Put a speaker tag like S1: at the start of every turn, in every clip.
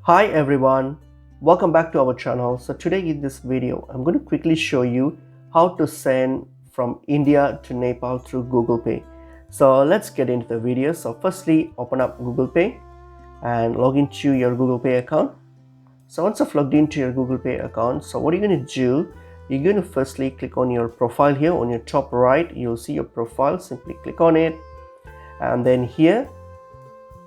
S1: Hi everyone, welcome back to our channel. So today in this video I'm going to quickly show you how to send from India to Nepal through Google Pay. So let's get into the video. So firstly, open up Google Pay and log into your Google Pay account. So once I've logged into your Google Pay account, so what you're going to do, you're going to firstly click on your profile. Here on your top right you'll see your profile. Simply click on it, and then here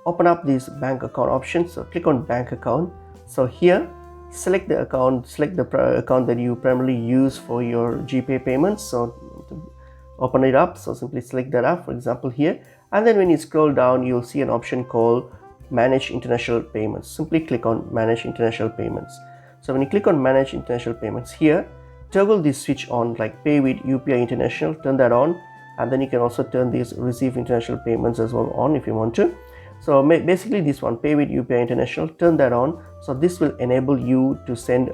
S1: open up this bank account option. So click on bank account. So here select the account, select the account that you primarily use for your GPay payments. So to open it up, so simply select that up, for example here, and then when you scroll down you'll see an option called manage international payments. Simply click on manage international payments. So when you click on manage international payments, here toggle this switch on, like pay with UPI international, turn that on, and then you can also turn these receive international payments as well on if you want to. So basically this one, pay with UPI international, turn that on. So this will enable you to send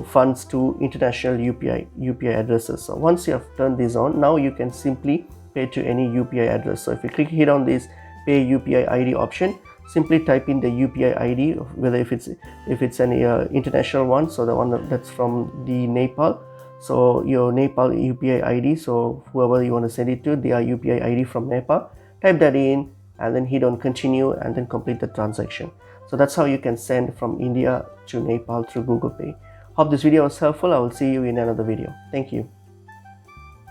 S1: funds to international UPI addresses. So once you have turned this on, now you can simply pay to any UPI address. So if you click here on this pay UPI ID option, simply type in the UPI ID, whether if it's an international one, so the one that's from the Nepal, so your Nepal UPI ID, so whoever you want to send it to, their UPI ID from Nepal, type that in and then hit on continue and then complete the transaction. So that's how you can send from India to Nepal through Google Pay. Hope this video was helpful. I will see you in another video. Thank you.